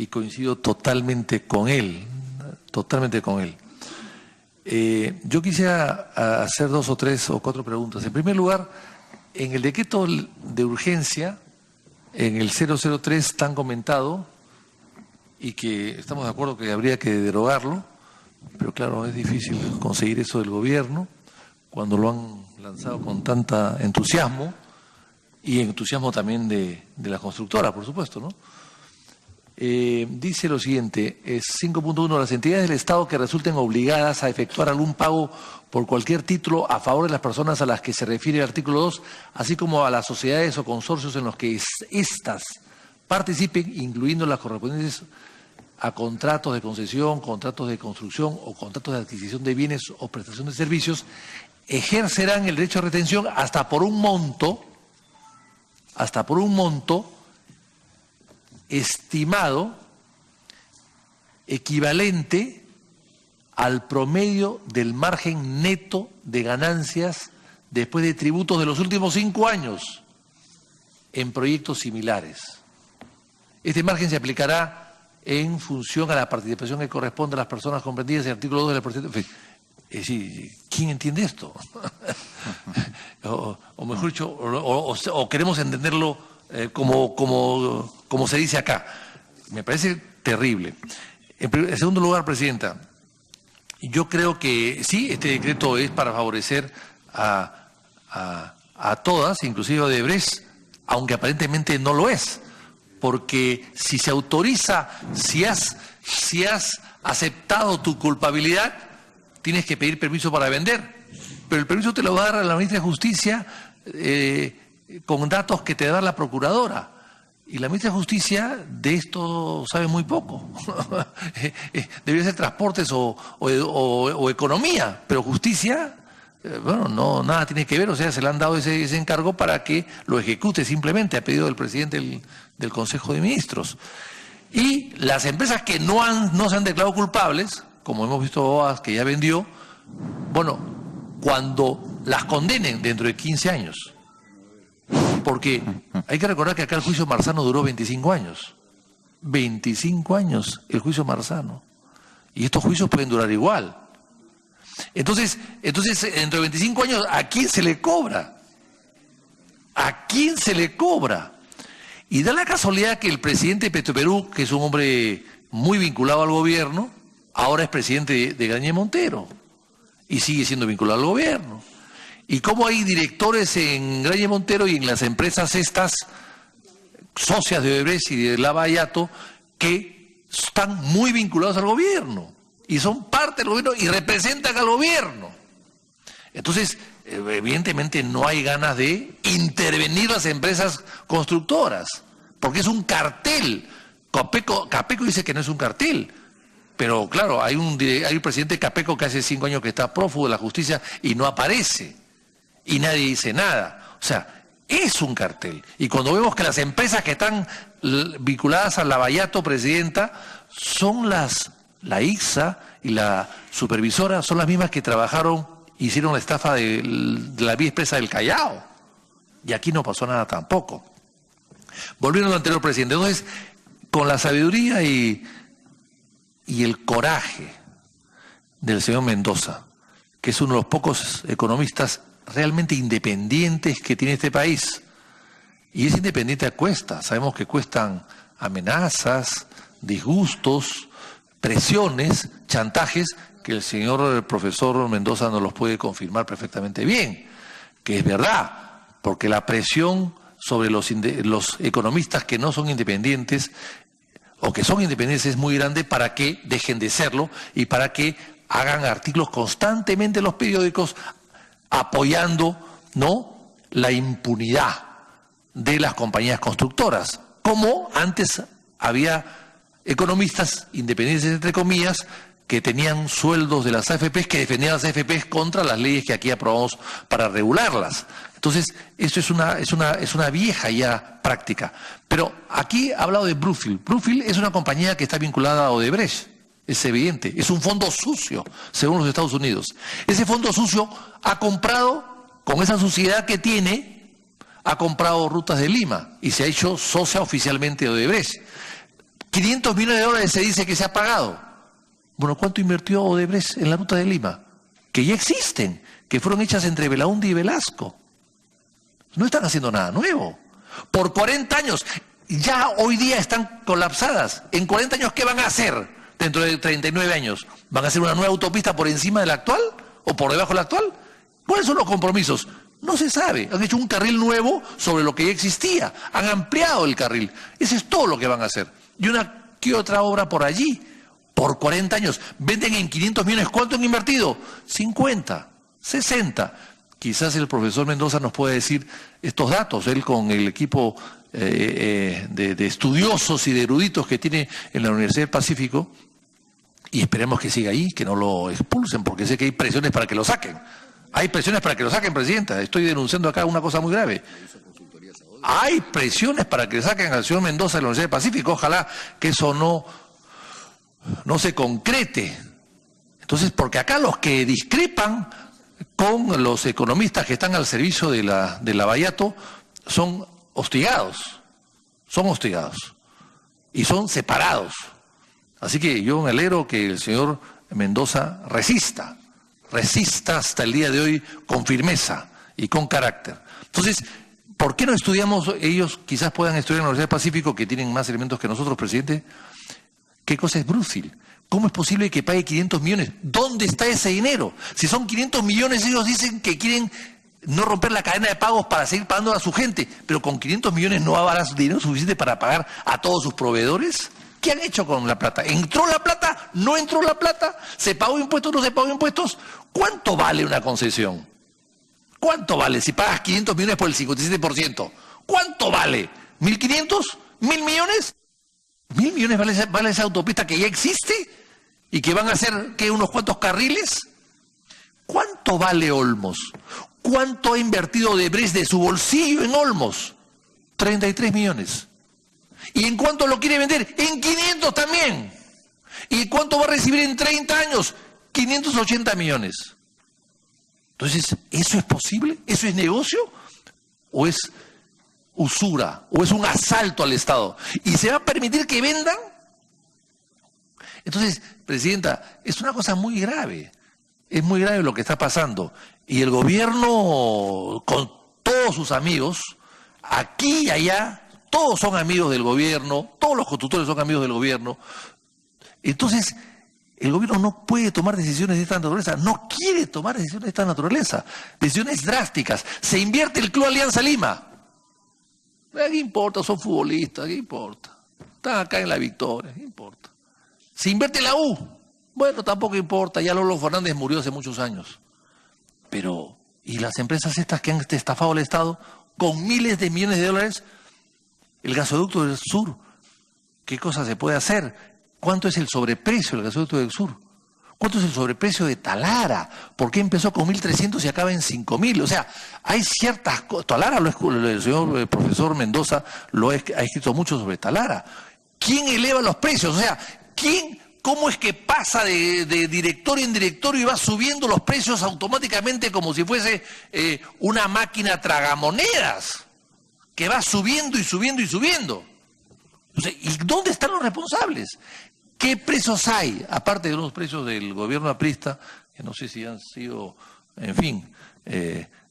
y coincido totalmente con él, totalmente con él. Yo quisiera hacer 2 o 3 o 4 preguntas. En primer lugar, en el decreto de urgencia, en el 003 tan comentado, y que estamos de acuerdo que habría que derogarlo, pero claro, es difícil conseguir eso del gobierno cuando lo han lanzado con tanta entusiasmo, y entusiasmo también de la constructora, por supuesto, ¿no? Dice lo siguiente, es 5.1, las entidades del Estado que resulten obligadas a efectuar algún pago por cualquier título a favor de las personas a las que se refiere el artículo 2, así como a las sociedades o consorcios en los que éstas participen, incluyendo las correspondientes a contratos de concesión, contratos de construcción o contratos de adquisición de bienes o prestación de servicios, ejercerán el derecho de retención hasta por un monto estimado equivalente al promedio del margen neto de ganancias después de tributos de los últimos 5 años en proyectos similares. Este margen se aplicará en función a la participación que corresponde a las personas comprendidas en el artículo 2 del proyecto. En fin, es decir, ¿quién entiende esto? o mejor dicho, o queremos entenderlo como se dice acá. Me parece terrible. En segundo lugar, Presidenta, yo creo que sí, este decreto es para favorecer a todas, inclusive a Odebrecht, aunque aparentemente no lo es, porque si se autoriza, si has aceptado tu culpabilidad, tienes que pedir permiso para vender, pero el permiso te lo va a dar la ministra de Justicia con datos que te da la procuradora. Y la ministra de Justicia de esto sabe muy poco. Debería ser transportes o economía, pero justicia, bueno, no, nada tiene que ver. O sea, se le han dado ese encargo para que lo ejecute simplemente a pedido del presidente del Consejo de Ministros. Y las empresas que no se han declarado culpables, como hemos visto OAS que ya vendió, bueno, cuando las condenen dentro de 15 años. Porque hay que recordar que acá el juicio Marzano duró 25 años. 25 años el juicio Marzano. Y estos juicios pueden durar igual. Entonces dentro de 25 años, ¿a quién se le cobra? ¿A quién se le cobra? Y da la casualidad que el presidente de Petroperú, que es un hombre muy vinculado al gobierno, ahora es presidente de Grañé Montero. Y sigue siendo vinculado al gobierno. Y cómo hay directores en Grañé Montero y en las empresas estas, socias de Odebrecht y de Lavallato, que están muy vinculados al gobierno y son parte del gobierno y representan al gobierno. Entonces, evidentemente no hay ganas de intervenir las empresas constructoras, porque es un cartel. Capeco dice que no es un cartel. Pero claro, hay un presidente de Capeco que hace 5 años que está prófugo de la justicia y no aparece. Y nadie dice nada. O sea, es un cartel. Y cuando vemos que las empresas que están vinculadas al Lavallato, Presidenta, son la ICSA y la supervisora, son las mismas que hicieron la estafa de la vía expresa del Callao. Y aquí no pasó nada tampoco. Volviendo a lo anterior, Presidente. Entonces, con la sabiduría y el coraje del señor Mendoza, que es uno de los pocos economistas realmente independientes que tiene este país. Y es independiente a cuesta. Sabemos que cuestan amenazas, disgustos, presiones, chantajes, que el señor profesor Mendoza nos los puede confirmar perfectamente bien, que es verdad, porque la presión sobre los economistas que no son independientes o que son independientes es muy grande para que dejen de serlo y para que hagan artículos constantemente en los periódicos apoyando, ¿no?, la impunidad de las compañías constructoras, como antes había economistas independientes, entre comillas, que tenían sueldos de las AFPs, que defendían las AFPs contra las leyes que aquí aprobamos para regularlas. Entonces, esto es una vieja ya práctica. Pero aquí ha hablado de Brookfield. Brookfield es una compañía que está vinculada a Odebrecht. Es evidente, es un fondo sucio, según los Estados Unidos. Ese fondo sucio ha comprado, con esa suciedad que tiene, ha comprado Rutas de Lima y se ha hecho socia oficialmente de Odebrecht. 500 millones de dólares se dice que se ha pagado. Bueno, ¿cuánto invirtió Odebrecht en la ruta de Lima? Que ya existen, que fueron hechas entre Belaúnde y Velasco. No están haciendo nada nuevo. Por 40 años, ya hoy día están colapsadas. En 40 años, ¿qué van a hacer dentro de 39 años? ¿Van a hacer una nueva autopista por encima de la actual o por debajo de la actual? ¿Cuáles son los compromisos? No se sabe. Han hecho un carril nuevo sobre lo que ya existía. Han ampliado el carril. Eso es todo lo que van a hacer. Y una que otra obra por allí. Por 40 años. Venden en 500 millones. ¿Cuánto han invertido? 50, 60. Quizás el profesor Mendoza nos puede decir estos datos. Él con el equipo de estudiosos y de eruditos que tiene en la Universidad del Pacífico. Y esperemos que siga ahí, que no lo expulsen, porque sé que hay presiones para que lo saquen. Hay presiones para que lo saquen, presidenta. Estoy denunciando acá una cosa muy grave. Hay presiones para que saquen al señor Mendoza de la Universidad del Pacífico. Ojalá que eso no se concrete. Entonces, porque acá los que discrepan con los economistas que están al servicio de la Bayato son hostigados. Son hostigados. Y son separados. Así que yo me alegro que el señor Mendoza resista hasta el día de hoy con firmeza y con carácter. Entonces, ¿por qué no estudiamos? Ellos quizás puedan estudiar en la Universidad del Pacífico, que tienen más elementos que nosotros, presidente. ¿Qué cosa es Brusil? ¿Cómo es posible que pague 500 millones? ¿Dónde está ese dinero? Si son 500 millones, ellos dicen que quieren no romper la cadena de pagos para seguir pagando a su gente, pero con 500 millones no va a haber dinero suficiente para pagar a todos sus proveedores. ¿Qué han hecho con la plata? ¿Entró la plata? ¿No entró la plata? ¿Se pagó impuestos? ¿No se pagó impuestos? ¿Cuánto vale una concesión? ¿Cuánto vale si pagas 500 millones por el 57%? ¿Cuánto vale? ¿1.500? ¿1.000 millones? ¿1.000 millones vale esa autopista que ya existe? ¿Y que van a hacer, qué, unos cuantos carriles? ¿Cuánto vale Olmos? ¿Cuánto ha invertido Odebrecht de su bolsillo en Olmos? 33 millones. ¿Y en cuánto lo quiere vender? En 500 también. ¿Y cuánto va a recibir en 30 años? 580 millones. Entonces, ¿eso es posible? ¿Eso es negocio? ¿O es usura? ¿O es un asalto al Estado? ¿Y se va a permitir que vendan? Entonces, presidenta, es una cosa muy grave. Es muy grave lo que está pasando. Y el gobierno, con todos sus amigos, aquí y allá, todos son amigos del gobierno, todos los constructores son amigos del gobierno. Entonces, el gobierno no puede tomar decisiones de esta naturaleza, no quiere tomar decisiones de esta naturaleza, decisiones drásticas. Se invierte el Club Alianza Lima. ¿Qué importa? Son futbolistas, ¿qué importa? Están acá en la victoria, ¿qué importa? Se invierte la U. Bueno, tampoco importa, ya Lolo Fernández murió hace muchos años. Pero, ¿y las empresas estas que han estafado al Estado con miles de millones de dólares? El gasoducto del sur, ¿qué cosa se puede hacer? ¿Cuánto es el sobreprecio del gasoducto del sur? ¿Cuánto es el sobreprecio de Talara? ¿Por qué empezó con 1.300 y acaba en 5.000? O sea, hay ciertas cosas. Talara, el señor profesor Mendoza ha escrito mucho sobre Talara. ¿Quién eleva los precios? O sea, ¿cómo es que pasa de directorio en directorio y va subiendo los precios automáticamente como si fuese una máquina tragamonedas? Que va subiendo y subiendo y subiendo. O sea, ¿y dónde están los responsables? ¿Qué precios hay? Aparte de los precios del gobierno aprista, que no sé si han sido, en fin,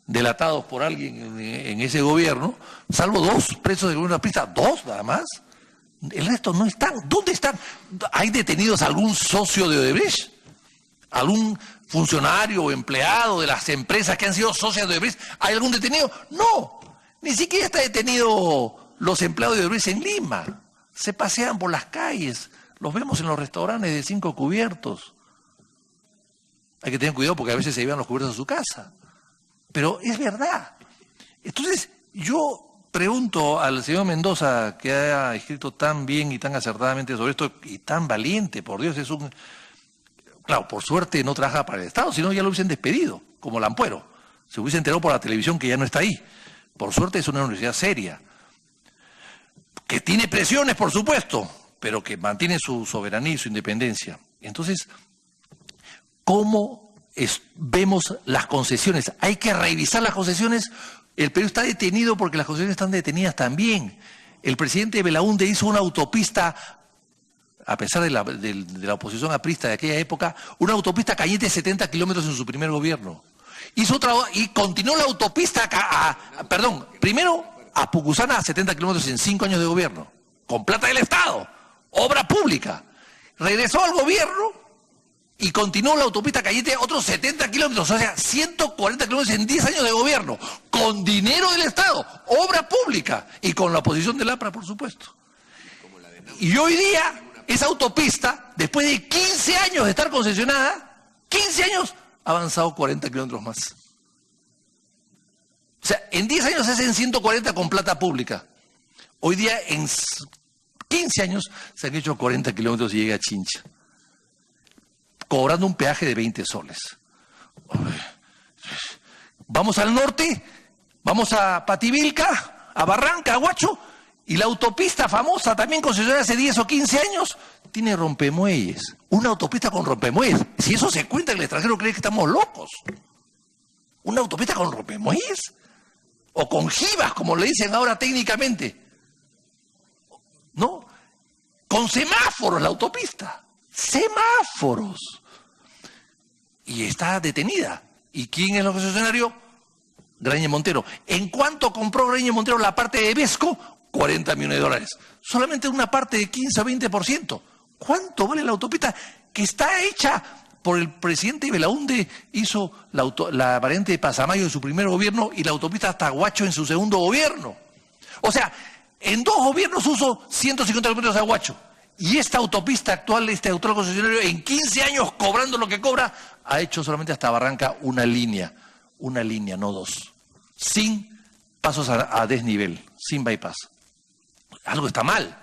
delatados por alguien en ese gobierno, salvo 2 precios del gobierno aprista, 2 nada más. El resto no están. ¿Dónde están? ¿Hay detenidos algún socio de Odebrecht? ¿Algún funcionario o empleado de las empresas que han sido socios de Odebrecht? ¿Hay algún detenido? No. Ni siquiera está detenido los empleados de Odebrecht en Lima. Se pasean por las calles, los vemos en los restaurantes de 5 cubiertos. Hay que tener cuidado porque a veces se llevan los cubiertos a su casa. Pero es verdad. Entonces, yo pregunto al señor Mendoza, que ha escrito tan bien y tan acertadamente sobre esto, y tan valiente, por Dios, es un... Claro, por suerte no trabaja para el Estado, sino ya lo hubiesen despedido, como Lampuero. Se hubiese enterado por la televisión que ya no está ahí. Por suerte es una universidad seria, que tiene presiones, por supuesto, pero que mantiene su soberanía y su independencia. Entonces, ¿cómo vemos las concesiones? Hay que revisar las concesiones. El Perú está detenido porque las concesiones están detenidas también. El presidente Belaúnde hizo una autopista a pesar de la oposición aprista de aquella época, una autopista Cañete de 70 kilómetros en su primer gobierno. Hizo y continuó la autopista, primero a Pucusana a 70 kilómetros en 5 años de gobierno, con plata del Estado, obra pública. Regresó al gobierno y continuó la autopista Cañete otros 70 kilómetros, o sea, 140 kilómetros en 10 años de gobierno, con dinero del Estado, obra pública, y con la oposición del APRA, por supuesto. Y hoy día, esa autopista, después de 15 años de estar concesionada, 15 años, ha avanzado 40 kilómetros más. O sea, en 10 años se hacen 140 con plata pública. Hoy día, en 15 años, se han hecho 40 kilómetros y llega a Chincha, cobrando un peaje de 20 soles. Vamos al norte, vamos a Pativilca, a Barranca, a Huacho, y la autopista famosa, también concesionada hace 10 o 15 años, tiene rompemuelles. Una autopista con rompemuelles. Si eso se cuenta, el extranjero cree que estamos locos. ¿Una autopista con rompemuelles? O con jibas, como le dicen ahora técnicamente. ¿No? Con semáforos la autopista. Semáforos. Y está detenida. ¿Y quién es el concesionario? Grañe Montero. ¿En cuánto compró Grañe Montero la parte de Vesco? 40 millones de dólares. Solamente una parte de 15 o 20%. ¿Cuánto vale la autopista? Que está hecha por el presidente Belaúnde, hizo la variante de Pasamayo en su primer gobierno y la autopista hasta Huacho en su segundo gobierno. O sea, en 2 gobiernos uso 150 kilómetros de Huacho. Y esta autopista actual, este actual concesionario, en 15 años cobrando lo que cobra, ha hecho solamente hasta Barranca una línea, no 2, sin pasos a desnivel, sin bypass. Algo está mal,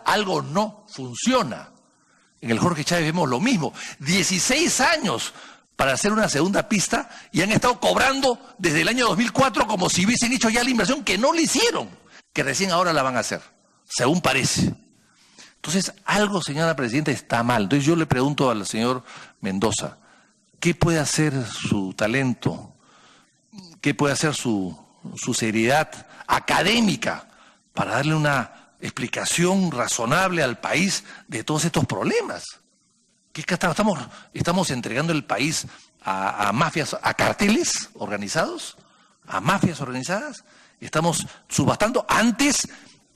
algo no funciona. En el Jorge Chávez vemos lo mismo, 16 años para hacer una segunda pista y han estado cobrando desde el año 2004 como si hubiesen hecho ya la inversión que no le hicieron, que recién ahora la van a hacer, según parece. Entonces, algo, señora presidenta, está mal. Entonces yo le pregunto al señor Mendoza, ¿qué puede hacer su talento? ¿Qué puede hacer su seriedad académica para darle una explicación razonable al país de todos estos problemas? ¿Qué estamos entregando el país a mafias, a carteles organizados, a mafias organizadas? Estamos subastando. Antes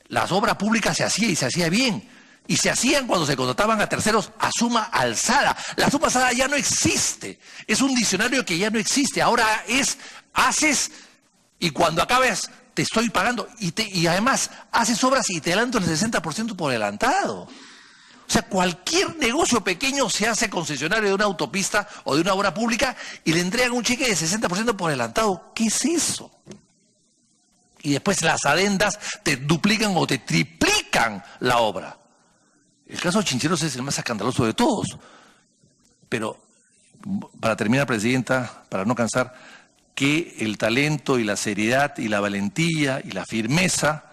las obras públicas se hacía y se hacía bien. Y se hacían cuando se contrataban a terceros a suma alzada. La suma alzada ya no existe. Es un diccionario que ya no existe. Ahora haces y cuando acabes te estoy pagando. Y además haces obras y te adelanto el 60% por adelantado. O sea, cualquier negocio pequeño se hace concesionario de una autopista o de una obra pública y le entregan un cheque de 60% por adelantado. ¿Qué es eso? Y después las adendas te duplican o te triplican la obra. El caso de Chincheros es el más escandaloso de todos. Pero, para terminar, presidenta, para no cansar, que el talento y la seriedad y la valentía y la firmeza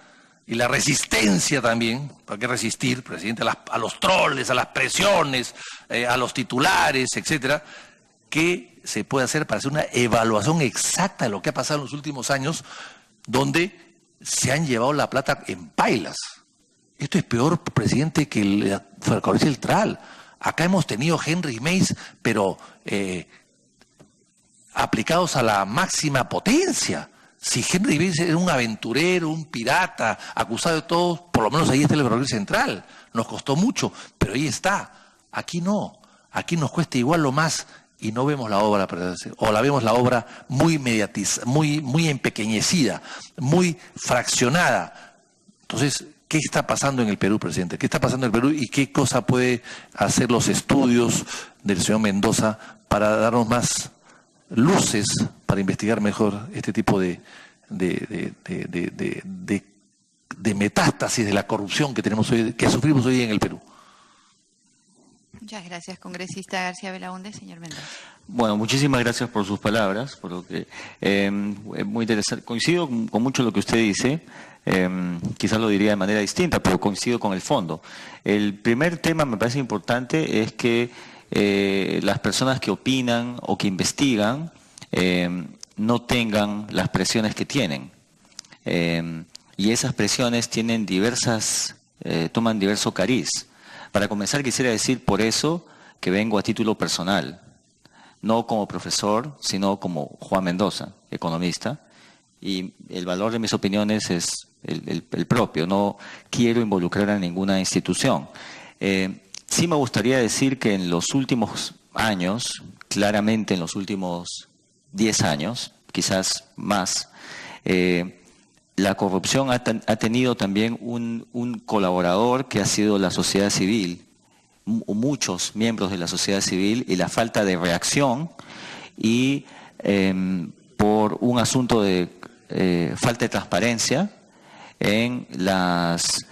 y la resistencia también, ¿para qué resistir, presidente? A los troles, a las presiones, a los titulares, etcétera, que se puede hacer para hacer una evaluación exacta de lo que ha pasado en los últimos años, donde se han llevado la plata en pailas. Esto es peor, presidente, que el ferrocarril central. Acá hemos tenido Henry Mays, pero aplicados a la máxima potencia. Si Henry Mays era un aventurero, un pirata, acusado de todo, por lo menos ahí está el ferrocarril central. Nos costó mucho, pero ahí está. Aquí no. Aquí nos cuesta igual lo más y no vemos la obra, o la vemos la obra muy muy empequeñecida, muy fraccionada. Entonces, ¿qué está pasando en el Perú, presidente? ¿Qué está pasando en el Perú y qué cosa puede hacer los estudios del señor Mendoza para darnos más luces, para investigar mejor este tipo de metástasis de la corrupción que tenemos hoy, que sufrimos hoy en el Perú? Muchas gracias, congresista García Belaúnde. Señor Mendoza. Bueno, muchísimas gracias por sus palabras, por lo que muy interesante. Coincido con mucho de lo que usted dice. Quizás lo diría de manera distinta, pero coincido con el fondo. El primer tema me parece importante es que las personas que opinan o que investigan no tengan las presiones que tienen. Y esas presiones tienen diversas toman diverso cariz. Para comenzar, quisiera decir por eso que vengo a título personal, no como profesor, sino como Juan Mendoza, economista, y el valor de mis opiniones es el propio, no quiero involucrar a ninguna institución. Sí me gustaría decir que en los últimos años, claramente en los últimos 10 años, quizás más, la corrupción ha tenido también un colaborador que ha sido la sociedad civil, muchos miembros de la sociedad civil, y la falta de reacción y por un asunto de falta de transparencia en las,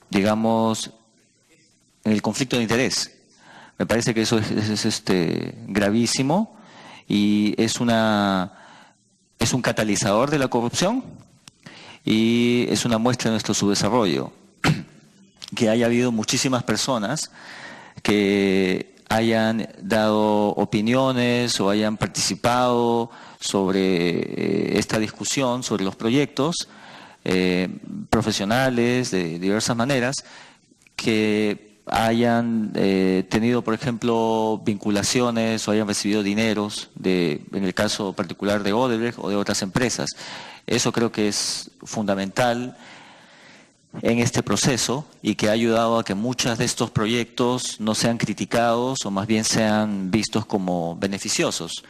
digamos, en el conflicto de interés. Me parece que eso es gravísimo y es un catalizador de la corrupción y es una muestra de nuestro subdesarrollo. Que haya habido muchísimas personas que hayan dado opiniones o hayan participado sobre esta discusión, sobre los proyectos, profesionales de diversas maneras, que hayan tenido, por ejemplo, vinculaciones o hayan recibido dineros, en el caso particular de Odebrecht o de otras empresas. Eso creo que es fundamental en este proceso y que ha ayudado a que muchos de estos proyectos no sean criticados o más bien sean vistos como beneficiosos.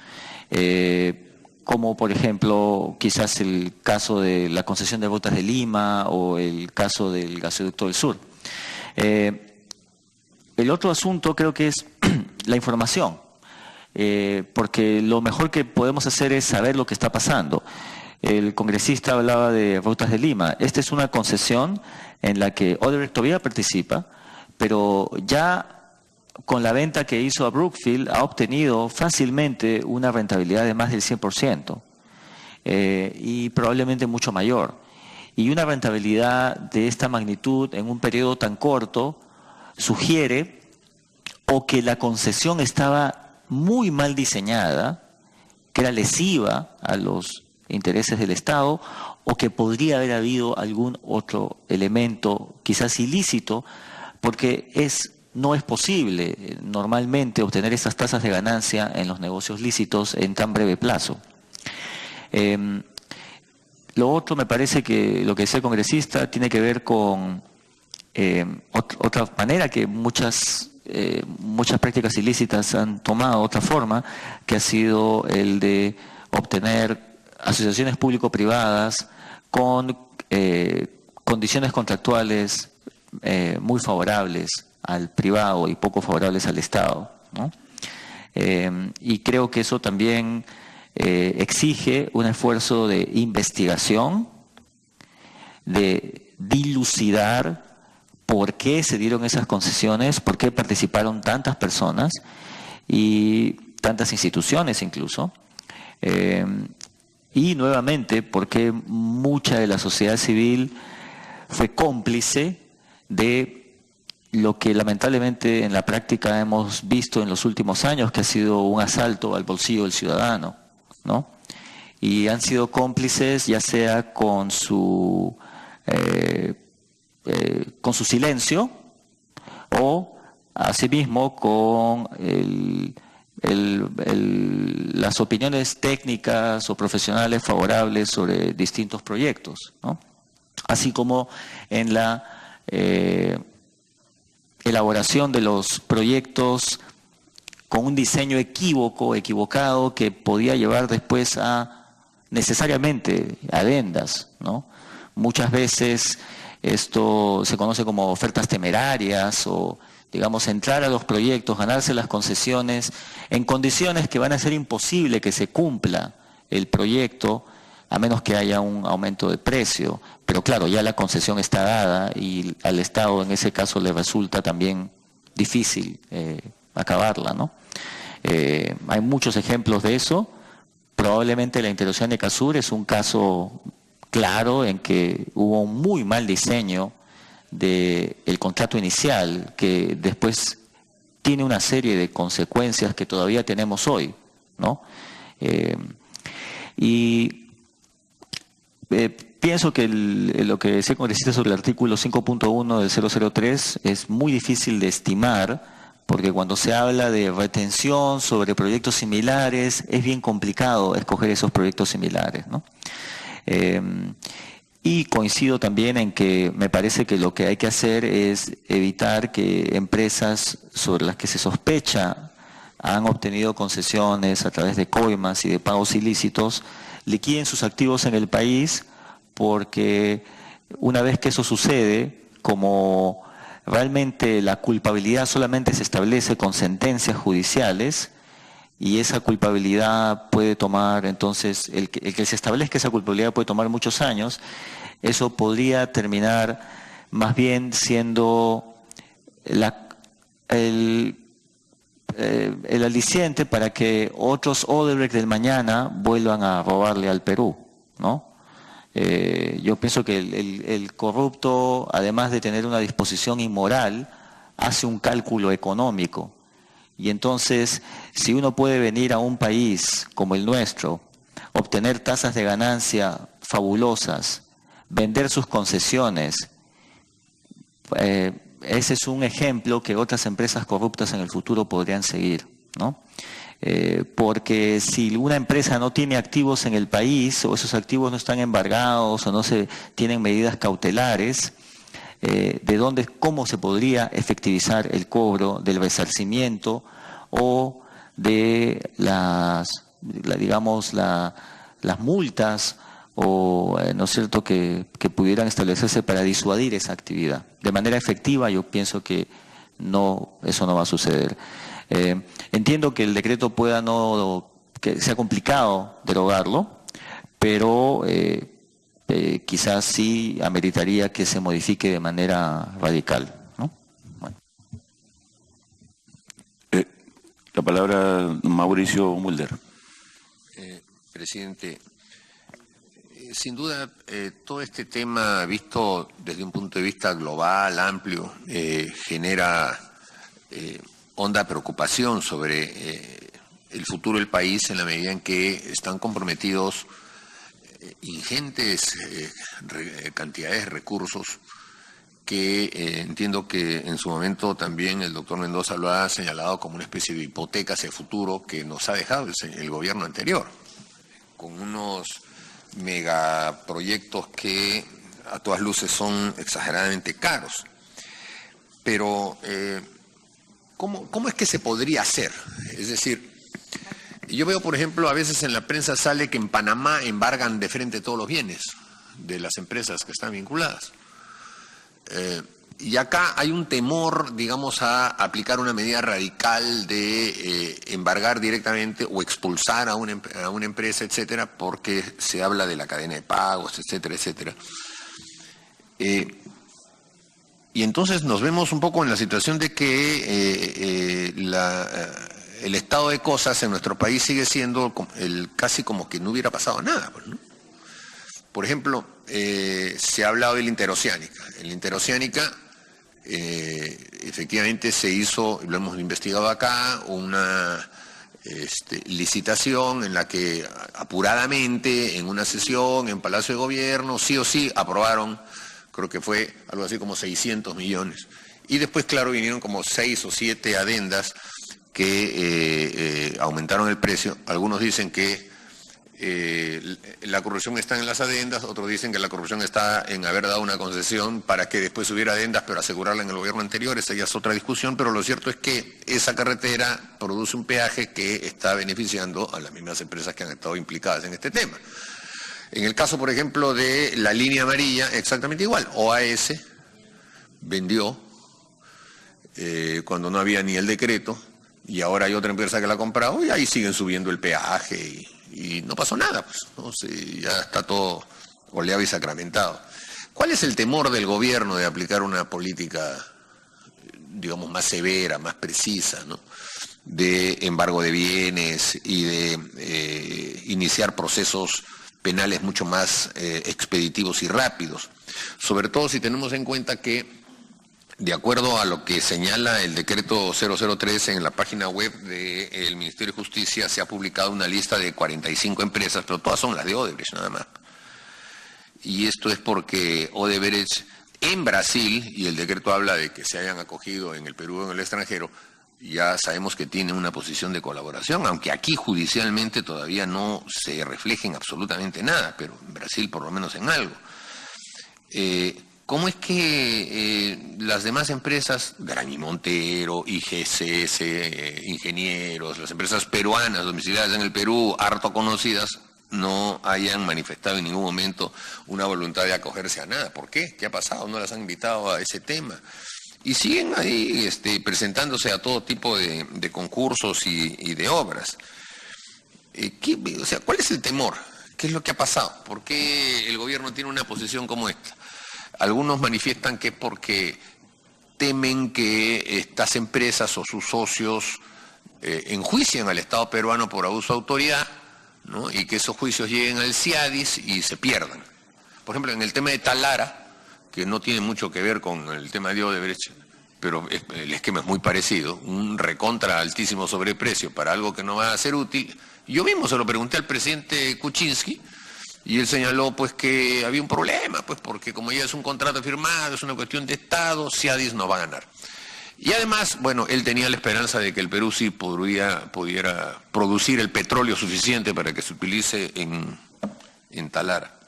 Como por ejemplo quizás el caso de la concesión de Rutas de Lima o el caso del gasoducto del sur. El otro asunto creo que es la información, porque lo mejor que podemos hacer es saber lo que está pasando. El congresista hablaba de Rutas de Lima. Esta es una concesión en la que Odebrecht todavía participa, pero ya con la venta que hizo a Brookfield ha obtenido fácilmente una rentabilidad de más del 100%, y probablemente mucho mayor. Y una rentabilidad de esta magnitud en un periodo tan corto sugiere o que la concesión estaba muy mal diseñada, que era lesiva a los intereses del Estado, o que podría haber habido algún otro elemento quizás ilícito, porque no es posible normalmente obtener esas tasas de ganancia en los negocios lícitos en tan breve plazo. Lo otro, me parece que lo que decía el congresista tiene que ver con otra manera que muchas prácticas ilícitas han tomado, otra forma, que ha sido el de obtener asociaciones público-privadas con condiciones contractuales muy favorables al privado y poco favorables al Estado, ¿no? Y creo que eso también exige un esfuerzo de investigación, de dilucidar por qué se dieron esas concesiones, por qué participaron tantas personas y tantas instituciones incluso. Y nuevamente, porque mucha de la sociedad civil fue cómplice de lo que lamentablemente en la práctica hemos visto en los últimos años, que ha sido un asalto al bolsillo del ciudadano, ¿no? Y han sido cómplices ya sea con su silencio o asimismo con las opiniones técnicas o profesionales favorables sobre distintos proyectos, ¿no? Así como en la elaboración de los proyectos con un diseño equivocado, que podía llevar después a necesariamente adendas, ¿no? Muchas veces esto se conoce como ofertas temerarias o, digamos, entrar a los proyectos, ganarse las concesiones en condiciones que van a ser imposible que se cumpla el proyecto a menos que haya un aumento de precio. Pero claro, ya la concesión está dada y al Estado en ese caso le resulta también difícil acabarla, ¿no? Hay muchos ejemplos de eso. Probablemente la intervención de Casur es un caso claro en que hubo un muy mal diseño del contrato inicial, que después tiene una serie de consecuencias que todavía tenemos hoy, ¿no? Pienso que lo que decía el congresista sobre el artículo 5.1 del 003 es muy difícil de estimar, porque cuando se habla de retención sobre proyectos similares, es bien complicado escoger esos proyectos similares, ¿no? Y coincido también en que me parece que lo que hay que hacer es evitar que empresas sobre las que se sospecha han obtenido concesiones a través de coimas y de pagos ilícitos, liquiden sus activos en el país, porque una vez que eso sucede, como realmente la culpabilidad solamente se establece con sentencias judiciales, y esa culpabilidad puede tomar, entonces, el que se establezca esa culpabilidad puede tomar muchos años, eso podría terminar más bien siendo el aliciente para que otros Odebrecht del mañana vuelvan a robarle al Perú, ¿no? Yo pienso que el corrupto, además de tener una disposición inmoral, hace un cálculo económico. Y entonces, si uno puede venir a un país como el nuestro, obtener tasas de ganancia fabulosas, vender sus concesiones, ese es un ejemplo que otras empresas corruptas en el futuro podrían seguir, ¿no? Porque si una empresa no tiene activos en el país, o esos activos no están embargados, o no se tienen medidas cautelares, ¿cómo se podría efectivizar el cobro del resarcimiento o de las multas, o ¿no es cierto?, que pudieran establecerse para disuadir esa actividad? De manera efectiva, yo pienso que eso no va a suceder. Entiendo que el decreto que sea complicado derogarlo, pero quizás sí ameritaría que se modifique de manera radical, ¿no? Bueno. La palabra, Mauricio Mulder. Presidente, sin duda, todo este tema, visto desde un punto de vista global, amplio, genera honda preocupación sobre el futuro del país, en la medida en que están comprometidos ingentes cantidades de recursos que entiendo que en su momento también el doctor Mendoza lo ha señalado como una especie de hipoteca hacia el futuro que nos ha dejado el gobierno anterior, con unos megaproyectos que a todas luces son exageradamente caros. Pero, ¿cómo es que se podría hacer? Es decir, yo veo, por ejemplo, a veces en la prensa sale que en Panamá embargan de frente todos los bienes de las empresas que están vinculadas. Y acá hay un temor, digamos, a aplicar una medida radical de embargar directamente o expulsar a una empresa, etcétera, porque se habla de la cadena de pagos, etcétera, etcétera. Y entonces nos vemos un poco en la situación de que el estado de cosas en nuestro país sigue siendo casi como que no hubiera pasado nada, pues, ¿no? Por ejemplo, se ha hablado de la Interoceánica. En la Interoceánica efectivamente se hizo, lo hemos investigado acá, una licitación en la que apuradamente, en una sesión en Palacio de Gobierno, sí o sí aprobaron, creo que fue algo así como 600 millones. Y después, claro, vinieron como 6 o 7 adendas que aumentaron el precio. Algunos dicen que la corrupción está en las adendas, otros dicen que la corrupción está en haber dado una concesión para que después hubiera adendas, pero asegurarla en el gobierno anterior. Esa ya es otra discusión, pero lo cierto es que esa carretera produce un peaje que está beneficiando a las mismas empresas que han estado implicadas en este tema. En el caso, por ejemplo, de la línea amarilla, exactamente igual. OAS vendió cuando no había ni el decreto, y ahora hay otra empresa que la ha comprado, y ahí siguen subiendo el peaje y no pasó nada, pues, ¿no? Ya está todo oleado y sacramentado. ¿Cuál es el temor del gobierno de aplicar una política, digamos, más severa, más precisa, ¿no?, de embargo de bienes y de iniciar procesos penales mucho más expeditivos y rápidos? Sobre todo si tenemos en cuenta que, de acuerdo a lo que señala el decreto 003 en la página web del Ministerio de Justicia, se ha publicado una lista de 45 empresas, pero todas son las de Odebrecht nada más. y esto es porque Odebrecht en Brasil, y el decreto habla de que se hayan acogido en el Perú o en el extranjero, ya sabemos que tiene una posición de colaboración, aunque aquí judicialmente todavía no se refleja en absolutamente nada, pero en Brasil por lo menos en algo. ¿Cómo es que las demás empresas, Grani Montero, IGCS, Ingenieros, las empresas peruanas domiciliadas en el Perú, harto conocidas, no hayan manifestado en ningún momento una voluntad de acogerse a nada? ¿Por qué? ¿Qué ha pasado? ¿No las han invitado a ese tema? Y siguen ahí presentándose a todo tipo de concursos y de obras. O sea, ¿cuál es el temor? ¿Qué es lo que ha pasado? ¿Por qué el gobierno tiene una posición como esta? Algunos manifiestan que es porque temen que estas empresas o sus socios enjuicien al Estado peruano por abuso de autoridad, ¿no? Y que esos juicios lleguen al CIADIS y se pierdan. Por ejemplo, en el tema de Talara, que no tiene mucho que ver con el tema de Odebrecht, pero el esquema es muy parecido, un recontra altísimo sobreprecio para algo que no va a ser útil. Yo mismo se lo pregunté al presidente Kuczynski, y él señaló pues que había un problema, pues porque como ya es un contrato firmado, es una cuestión de Estado, CIADIS no va a ganar. Y además, bueno, él tenía la esperanza de que el Perú sí pudiera producir el petróleo suficiente para que se utilice en Talara.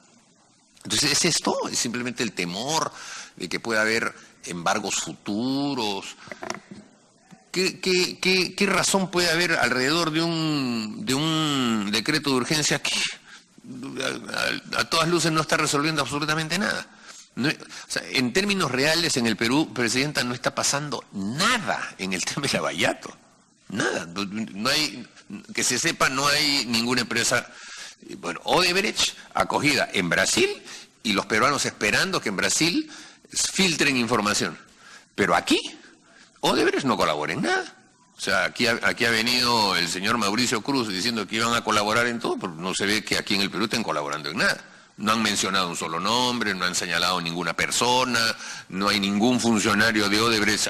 Entonces, ¿es esto? ¿Es simplemente el temor de que pueda haber embargos futuros? ¿Qué razón puede haber alrededor de un decreto de urgencia que a todas luces no está resolviendo absolutamente nada? No, o sea, en términos reales, en el Perú, Presidenta, no está pasando nada en el tema de Lavallato. Nada. No hay, que se sepa, no hay ninguna empresa. Bueno, Odebrecht acogida en Brasil y los peruanos esperando que en Brasil filtren información. Pero aquí, Odebrecht no colabora en nada. O sea, aquí ha venido el señor Mauricio Cruz diciendo que iban a colaborar en todo, pero no se ve que aquí en el Perú estén colaborando en nada. No han mencionado un solo nombre, no han señalado ninguna persona, no hay ningún funcionario de Odebrecht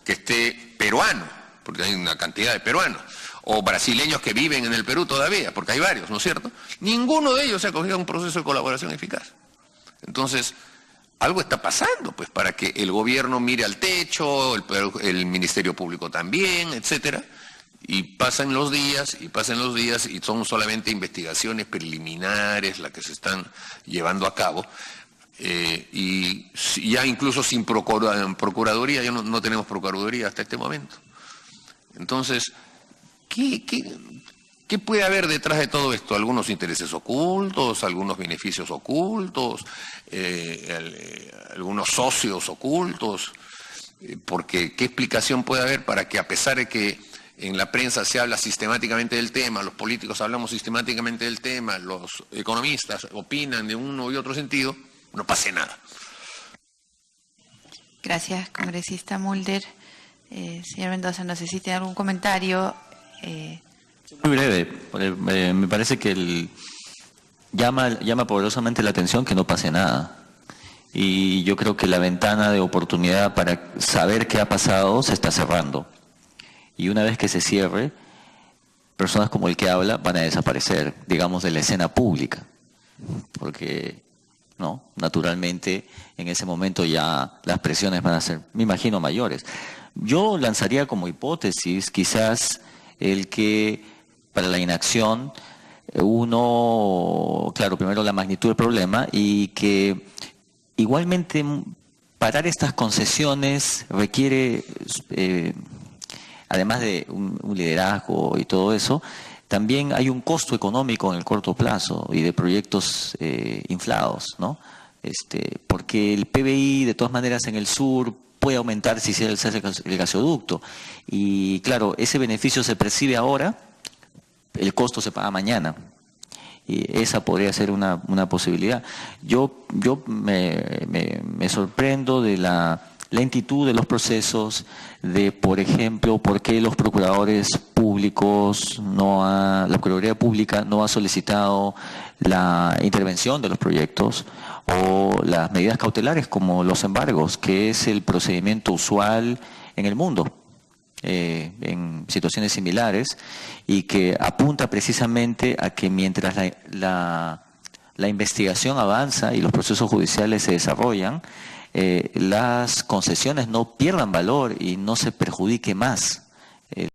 que esté peruano, porque hay una cantidad de peruanos, o brasileños que viven en el Perú todavía, porque hay varios, ¿no es cierto? Ninguno de ellos se ha acogido a un proceso de colaboración eficaz. Entonces, algo está pasando, pues, para que el gobierno mire al techo, el Ministerio Público también, etcétera. Y pasan los días, y son solamente investigaciones preliminares las que se están llevando a cabo. Y ya incluso sin procuraduría, ya no tenemos procuraduría hasta este momento. Entonces, ¿qué puede haber detrás de todo esto? Algunos intereses ocultos, algunos beneficios ocultos, algunos socios ocultos. Porque, ¿qué explicación puede haber para que, a pesar de que en la prensa se habla sistemáticamente del tema, los políticos hablamos sistemáticamente del tema, los economistas opinan de uno y otro sentido, no pase nada? Gracias, congresista Mulder. Señor Mendoza, no sé si tiene algún comentario. Muy breve, porque, me parece que llama poderosamente la atención que no pase nada. Y yo creo que la ventana de oportunidad para saber qué ha pasado se está cerrando. Y una vez que se cierre, personas como el que habla van a desaparecer, digamos, de la escena pública. Porque, no, naturalmente, en ese momento ya las presiones van a ser, me imagino, mayores. Yo lanzaría como hipótesis, quizás, el que para la inacción, claro, primero la magnitud del problema y que igualmente parar estas concesiones requiere, además de un liderazgo y todo eso, también hay un costo económico en el corto plazo y de proyectos inflados, ¿no? Porque el PBI, de todas maneras, en el sur puede aumentar si se hace el gasoducto. Y claro, ese beneficio se percibe ahora, el costo se paga mañana. Y esa podría ser una posibilidad. Yo me sorprendo de la lentitud de los procesos, de, por ejemplo, por qué los procuradores públicos la Procuraduría Pública no ha solicitado la intervención de los proyectos o las medidas cautelares como los embargos, que es el procedimiento usual en el mundo, en situaciones similares, y que apunta precisamente a que mientras la la investigación avanza y los procesos judiciales se desarrollan, las concesiones no pierdan valor y no se perjudique más